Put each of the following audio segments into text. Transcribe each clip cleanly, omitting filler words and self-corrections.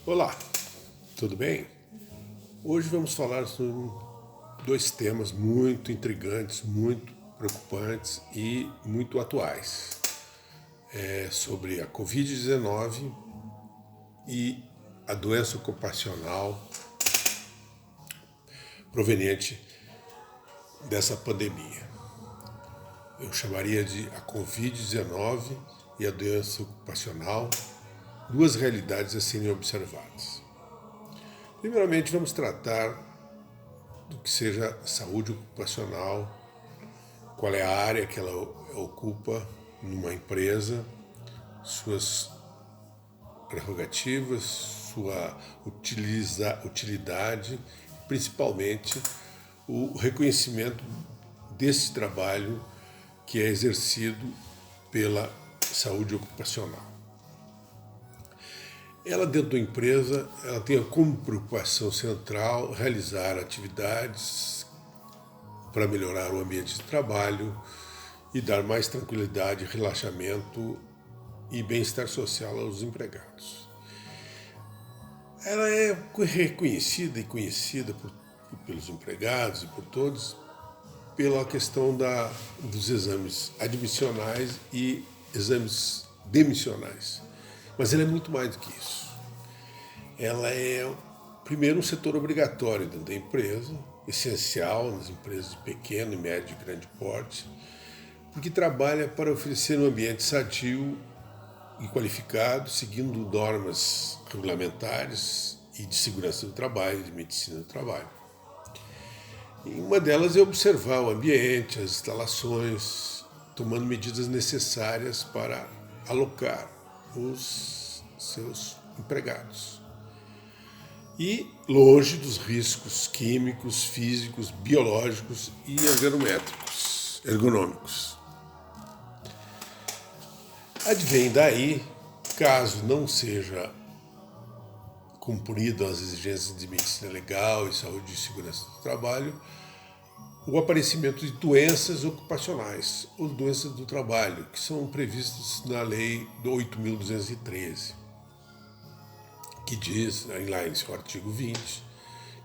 Olá, tudo bem? Hoje vamos falar sobre dois temas muito intrigantes, muito preocupantes e muito atuais. É sobre a Covid-19 e a doença ocupacional proveniente dessa pandemia. Eu chamaria de a Covid-19 e a doença ocupacional, duas realidades a serem observadas. Primeiramente, vamos tratar do que seja saúde ocupacional, qual é a área que ela ocupa numa empresa, suas prerrogativas, sua utilidade, principalmente o reconhecimento desse trabalho que é exercido pela saúde ocupacional. Ela, dentro da empresa, ela tem como preocupação central realizar atividades para melhorar o ambiente de trabalho e dar mais tranquilidade, relaxamento e bem-estar social aos empregados. Ela é reconhecida e conhecida pelos empregados e por todos pela questão dos exames admissionais e exames demissionais. Mas ela é muito mais do que isso. Ela é, primeiro, um setor obrigatório dentro da empresa, essencial nas empresas de pequeno, médio e grande porte, porque trabalha para oferecer um ambiente sadio e qualificado, seguindo normas regulamentares e de segurança do trabalho, de medicina do trabalho. E uma delas é observar o ambiente, as instalações, tomando medidas necessárias para alocar os seus empregados. E longe dos riscos químicos, físicos, biológicos e ergonômicos. Advém daí, caso não seja cumprido as exigências de medicina legal e saúde e segurança do trabalho, o aparecimento de doenças ocupacionais ou doenças do trabalho, que são previstas na Lei 8.213, que diz, lá em seu artigo 20,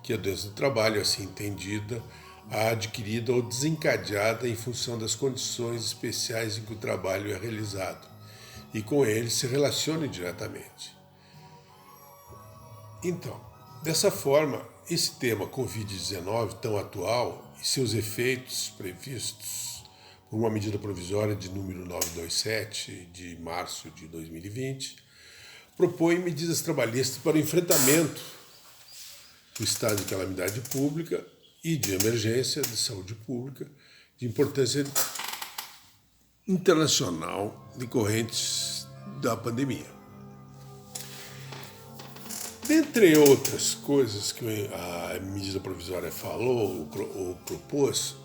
que a doença do trabalho, assim entendida, a adquirida ou desencadeada em função das condições especiais em que o trabalho é realizado, e com ele se relaciona diretamente. Então, dessa forma, esse tema Covid-19 tão atual e seus efeitos previstos por uma medida provisória de número 927 de março de 2020, propõe medidas trabalhistas para o enfrentamento do estado de calamidade pública e de emergência de saúde pública de importância internacional decorrentes da pandemia. Dentre outras coisas que a medida provisória falou ou propôs,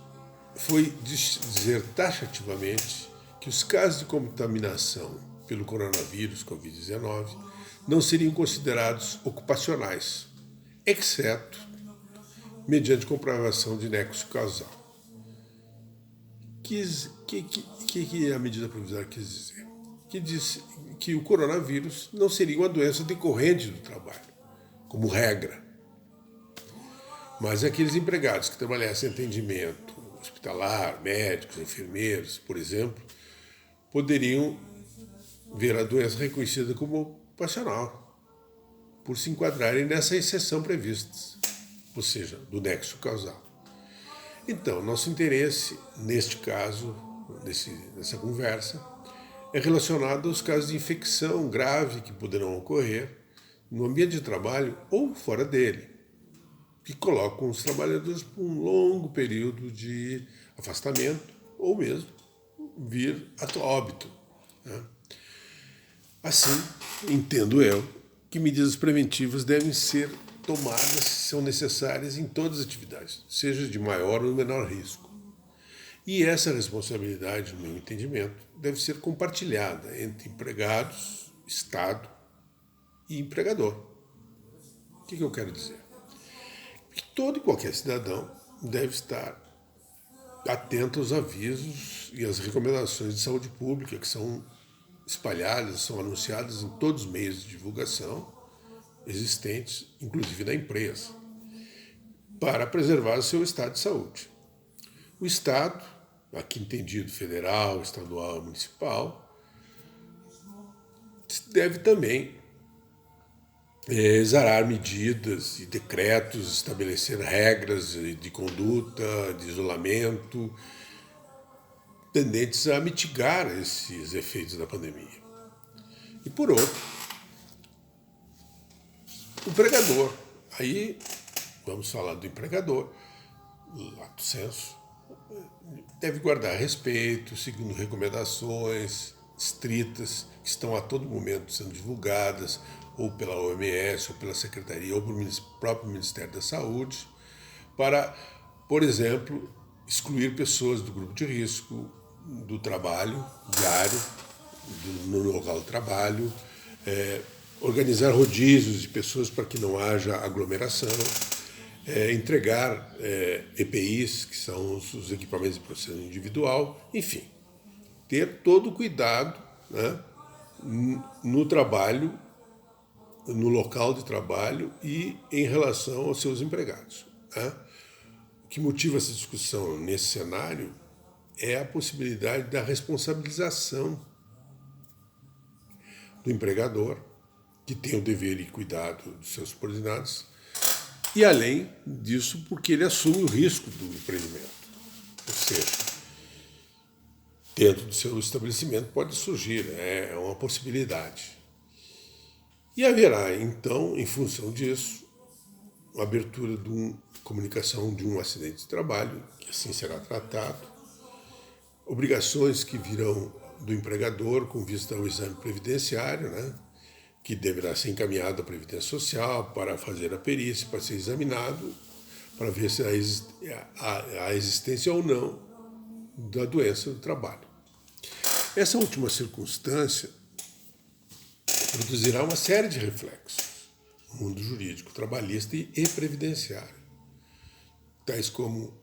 foi dizer taxativamente que os casos de contaminação pelo coronavírus Covid-19 não seriam considerados ocupacionais, exceto mediante comprovação de nexo causal. Que a medida provisória quis dizer? Que disse que o coronavírus não seria uma doença decorrente do trabalho, como regra. Mas aqueles empregados que trabalhassem em atendimento hospitalar, médicos, enfermeiros, por exemplo, poderiam ver a doença reconhecida como ocupacional, por se enquadrarem nessa exceção prevista, ou seja, do nexo causal. Então, nosso interesse, neste caso, nessa conversa, é relacionado aos casos de infecção grave que poderão ocorrer no ambiente de trabalho ou fora dele, que colocam os trabalhadores por um longo período de afastamento ou mesmo vir a óbito. Né? Assim, entendo eu que medidas preventivas devem ser tomadas, são necessárias em todas as atividades, seja de maior ou menor risco. E essa responsabilidade, no meu entendimento, deve ser compartilhada entre empregados, Estado e empregador. O que eu quero dizer? Que todo e qualquer cidadão deve estar atento aos avisos e às recomendações de saúde pública que são espalhadas, são anunciadas em todos os meios de divulgação existentes, inclusive na empresa, para preservar o seu estado de saúde. O Estado, aqui entendido federal, estadual, municipal, deve também exarar medidas e decretos, estabelecer regras de conduta, de isolamento, tendentes a mitigar esses efeitos da pandemia. E por outro, o empregador. Aí vamos falar do empregador, lato sensu, deve guardar respeito, seguindo recomendações estritas que estão a todo momento sendo divulgadas ou pela OMS, ou pela Secretaria, ou pelo próprio Ministério da Saúde, para, por exemplo, excluir pessoas do grupo de risco, do trabalho diário, no local de trabalho, organizar rodízios de pessoas para que não haja aglomeração, entregar EPIs, que são os equipamentos de proteção individual, enfim, ter todo o cuidado, né, no trabalho, no local de trabalho e em relação aos seus empregados. Né? O que motiva essa discussão nesse cenário é a possibilidade da responsabilização do empregador, que tem o dever e cuidado dos seus subordinados, e além disso, porque ele assume o risco do empreendimento. Ou seja, dentro do seu estabelecimento pode surgir, é uma possibilidade. E haverá, então, em função disso, a abertura de uma comunicação de um acidente de trabalho, que assim será tratado, obrigações que virão do empregador com vista ao exame previdenciário, né, que deverá ser encaminhado à Previdência Social para fazer a perícia, para ser examinado, para ver se há existência ou não da doença do trabalho. Essa última circunstância produzirá uma série de reflexos no mundo jurídico, trabalhista e previdenciário, tais como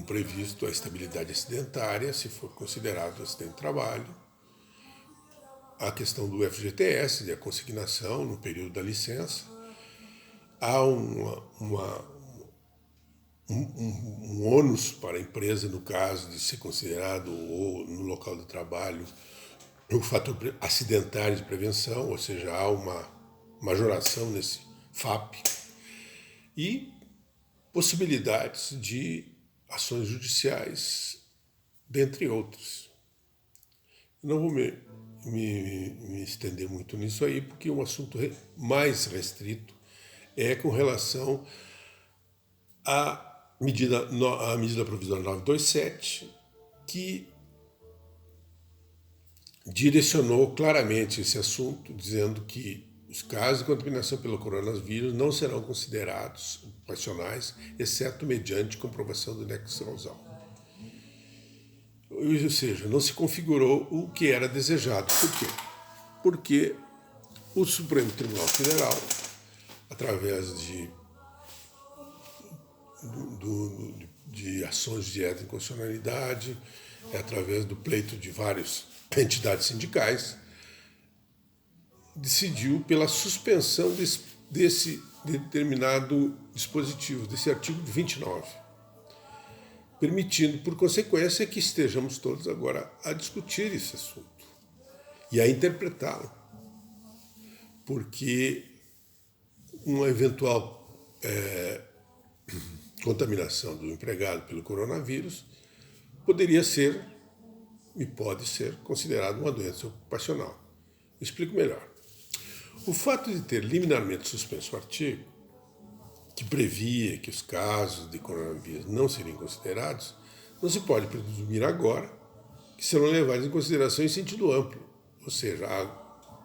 previsto a estabilidade acidentária, se for considerado acidente de trabalho, a questão do FGTS, de a consignação no período da licença, há um ônus para a empresa no caso de ser considerado ou no local de trabalho o fator acidentário de prevenção, ou seja, há uma majoração nesse FAP, e possibilidades de ações judiciais, dentre outros. Não vou me estender muito nisso aí, porque um assunto mais restrito é com relação à medida provisória 927, que direcionou claramente esse assunto, dizendo que os casos de contaminação pelo coronavírus não serão considerados ocupacionais, exceto mediante comprovação do nexo causal. Ou seja, não se configurou o que era desejado. Por quê? Porque o Supremo Tribunal Federal, através de ações de inconstitucionalidade, através do pleito de várias entidades sindicais, decidiu pela suspensão desse determinado dispositivo, desse artigo 29, permitindo, por consequência, que estejamos todos agora a discutir esse assunto e a interpretá-lo, porque uma eventual contaminação do empregado pelo coronavírus poderia ser e pode ser considerado uma doença ocupacional. Explico melhor. O fato de ter liminarmente suspenso o artigo, que previa que os casos de coronavírus não seriam considerados, não se pode presumir agora que serão levados em consideração em sentido amplo, ou seja,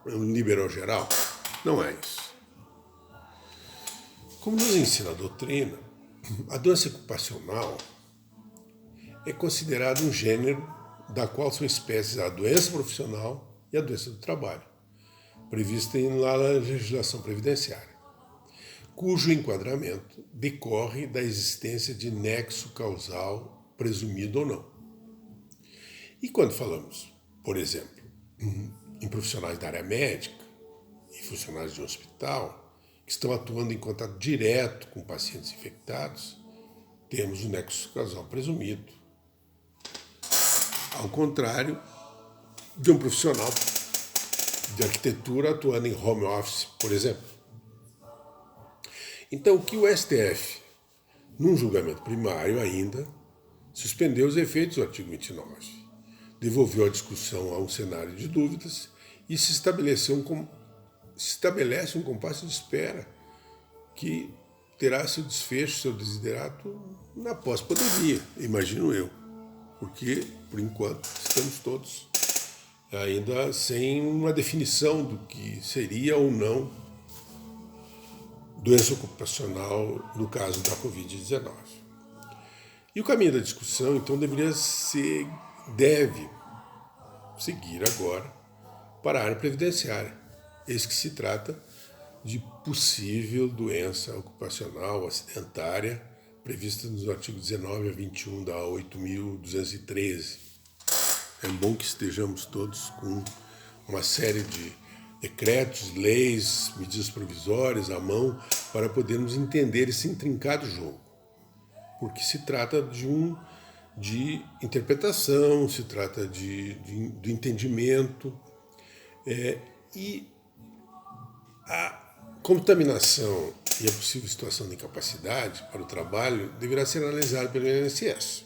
um liberal geral. Não é isso. Como nos ensina a doutrina, a doença ocupacional é considerada um gênero da qual são espécies a doença profissional e a doença do trabalho, prevista na legislação previdenciária, cujo enquadramento decorre da existência de nexo causal presumido ou não. E quando falamos, por exemplo, em profissionais da área médica, funcionários de um hospital que estão atuando em contato direto com pacientes infectados, temos o nexo causal presumido. Ao contrário de um profissional de arquitetura atuando em home office, por exemplo. Então, o que o STF, num julgamento primário ainda, suspendeu os efeitos do artigo 29, devolveu a discussão a um cenário de dúvidas e se estabelece um compasso de espera que terá seu desfecho, seu desiderato na pós-pandemia, imagino eu, porque, por enquanto, estamos todos ainda sem uma definição do que seria ou não doença ocupacional no caso da Covid-19. E o caminho da discussão, então, deve seguir agora para a área previdenciária. Eis que se trata de possível doença ocupacional acidentária prevista nos artigos 19 a 21 da 8.213. É bom que estejamos todos com uma série de decretos, leis, medidas provisórias à mão para podermos entender esse intrincado jogo. Porque se trata de interpretação, se trata de entendimento, e a contaminação e a possível situação de incapacidade para o trabalho deverá ser analisada pelo INSS,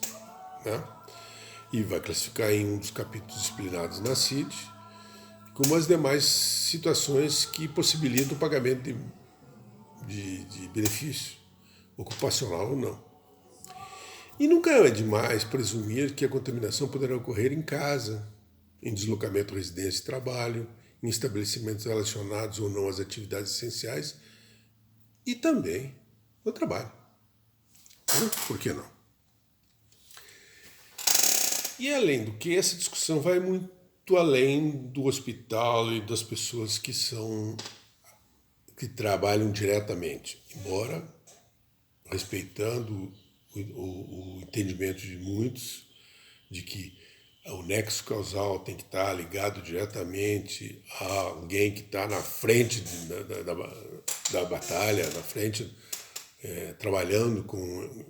né? E vai classificar em um dos capítulos disciplinados na CID, como as demais situações que possibilitam o pagamento de benefício, ocupacional ou não. E nunca é demais presumir que a contaminação poderá ocorrer em casa, em deslocamento, residência e trabalho, em estabelecimentos relacionados ou não às atividades essenciais e também no trabalho. Por que não? E além do que, essa discussão vai muito além do hospital e das pessoas que trabalham diretamente, embora respeitando o entendimento de muitos de que o nexo causal tem que estar ligado diretamente a alguém que está na frente da batalha, na frente, trabalhando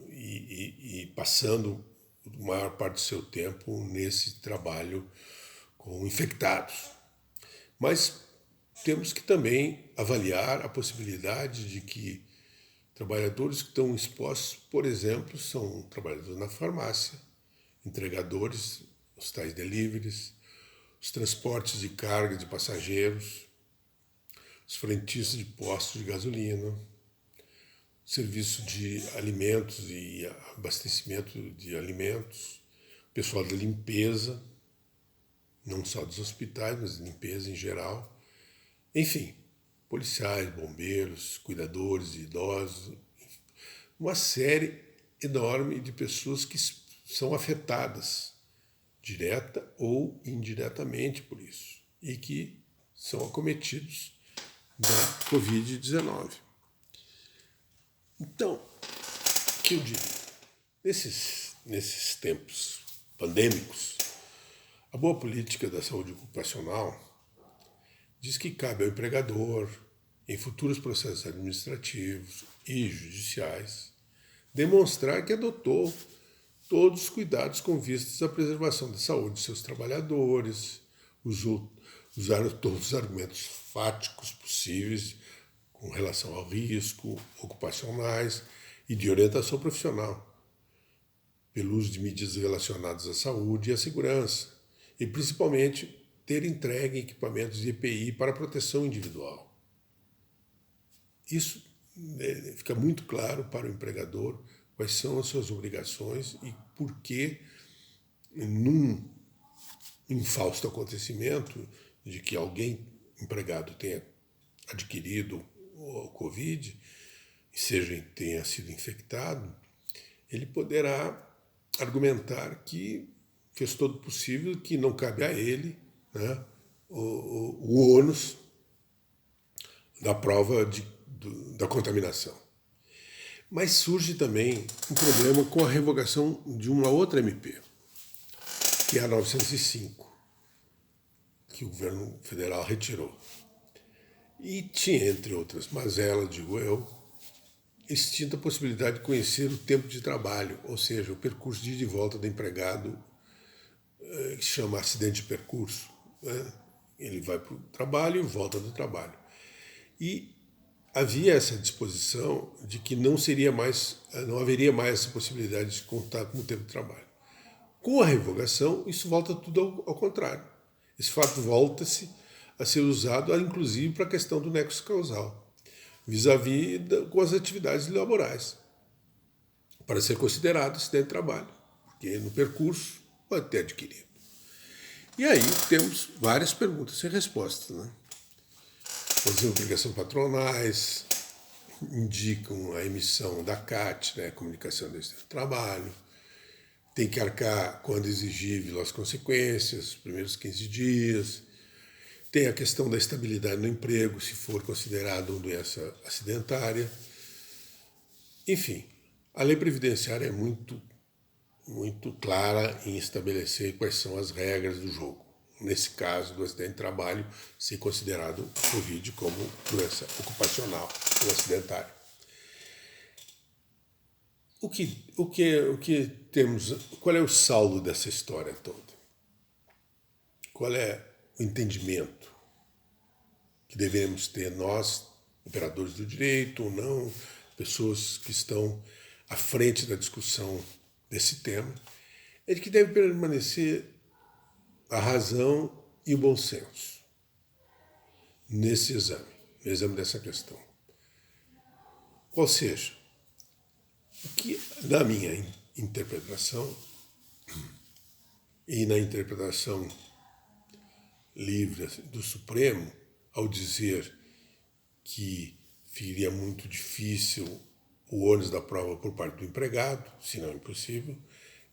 e passando a maior parte do seu tempo nesse trabalho com infectados. Mas temos que também avaliar a possibilidade de que trabalhadores que estão expostos, por exemplo, são trabalhadores na farmácia, entregadores, os tais deliveries, os transportes de carga de passageiros, os frentistas de postos de gasolina, serviço de alimentos e abastecimento de alimentos, pessoal da limpeza, não só dos hospitais, mas limpeza em geral, enfim, policiais, bombeiros, cuidadores de idosos, uma série enorme de pessoas que são afetadas, direta ou indiretamente por isso, e que são acometidos da Covid-19. Então, o que eu diria? Nesses tempos pandêmicos, a boa política da saúde ocupacional diz que cabe ao empregador, em futuros processos administrativos e judiciais, demonstrar que adotou todos os cuidados com vistas à preservação da saúde de seus trabalhadores, usaram todos os argumentos fáticos possíveis com relação ao risco, ocupacionais e de orientação profissional, pelo uso de medidas relacionadas à saúde e à segurança, e principalmente ter entregue equipamentos de EPI para proteção individual. Isso fica muito claro para o empregador quais são as suas obrigações e por que, num infausto acontecimento de que alguém empregado tenha adquirido o Covid, tenha sido infectado, ele poderá argumentar que fez todo o possível, que não cabe a ele, né, o ônus da prova da contaminação. Mas surge também um problema com a revogação de uma outra MP, que é a 905, que o governo federal retirou. E tinha, entre outras mazelas, digo eu, extinta a possibilidade de conhecer o tempo de trabalho, ou seja, o percurso de ida e volta do empregado, que se chama acidente de percurso, né? Ele vai para o trabalho e volta do trabalho. E havia essa disposição de que não haveria mais essa possibilidade de contar com o tempo de trabalho. Com a revogação, isso volta tudo ao contrário. Esse fato volta-se a ser usado, inclusive, para a questão do nexo causal, vis-à-vis com as atividades laborais, para ser considerado acidente de trabalho, porque no percurso pode ter adquirido. E aí temos várias perguntas sem respostas, né? As obrigações patronais indicam a emissão da CAT, né, Comunicação do Trabalho, tem que arcar, quando exigível, as consequências, os primeiros 15 dias, tem a questão da estabilidade no emprego, se for considerado uma doença acidentária. Enfim, a lei previdenciária é muito clara em estabelecer quais são as regras do jogo. Nesse caso do acidente de trabalho, ser considerado o Covid como doença ocupacional ou acidentária. O que temos? Qual é o saldo dessa história toda? Qual é o entendimento que devemos ter nós, operadores do direito ou não, pessoas que estão à frente da discussão desse tema? É de que deve permanecer a razão e o bom senso nesse exame, no exame dessa questão. Ou seja, o que, na minha interpretação e na interpretação livre do Supremo, ao dizer que ficaria muito difícil o ônus da prova por parte do empregado, se não impossível,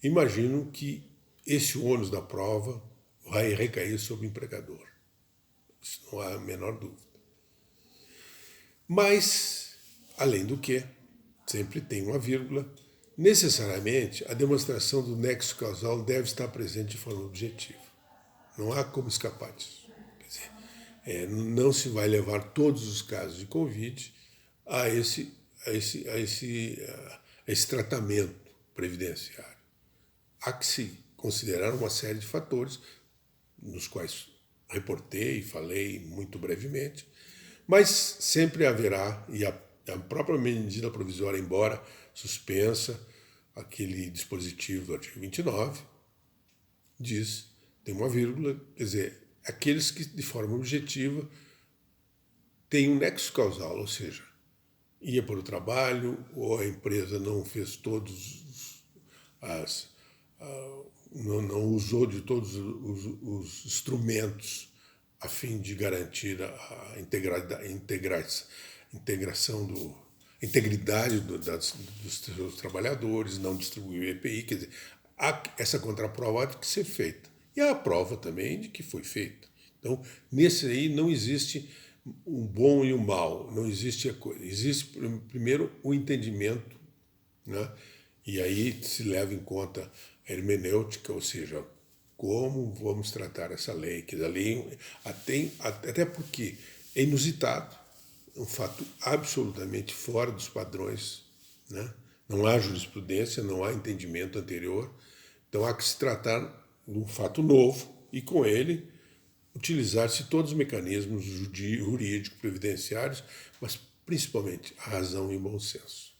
imagino que esse ônus da prova vai recair sobre o empregador. Isso não há a menor dúvida. Mas, além do que, sempre tem uma vírgula, necessariamente a demonstração do nexo causal deve estar presente de forma objetiva. Não há como escapar disso. Quer dizer, não se vai levar todos os casos de Covid a esse tratamento previdenciário. Há que se considerar uma série de fatores, nos quais reportei e falei muito brevemente, mas sempre haverá, e a própria medida provisória, embora suspensa, aquele dispositivo do artigo 29, diz, tem uma vírgula, quer dizer, aqueles que de forma objetiva têm um nexo causal, ou seja, ia para o trabalho, ou a empresa não fez não usou de todos os instrumentos a fim de garantir a integridade dos seus trabalhadores, não distribuiu o EPI, quer dizer, essa contraprova tem que ser feita. E há a prova também de que foi feita. Então, nesse aí não existe o bom e o mal, não existe a coisa. Existe, primeiro, o entendimento, né? E aí se leva em conta a hermenêutica, ou seja, como vamos tratar essa lei, que da lei até porque é inusitado, é um fato absolutamente fora dos padrões, né? Não há jurisprudência, não há entendimento anterior, então há que se tratar de um fato novo e com ele utilizar-se todos os mecanismos jurídicos, previdenciários, mas principalmente a razão e o bom senso.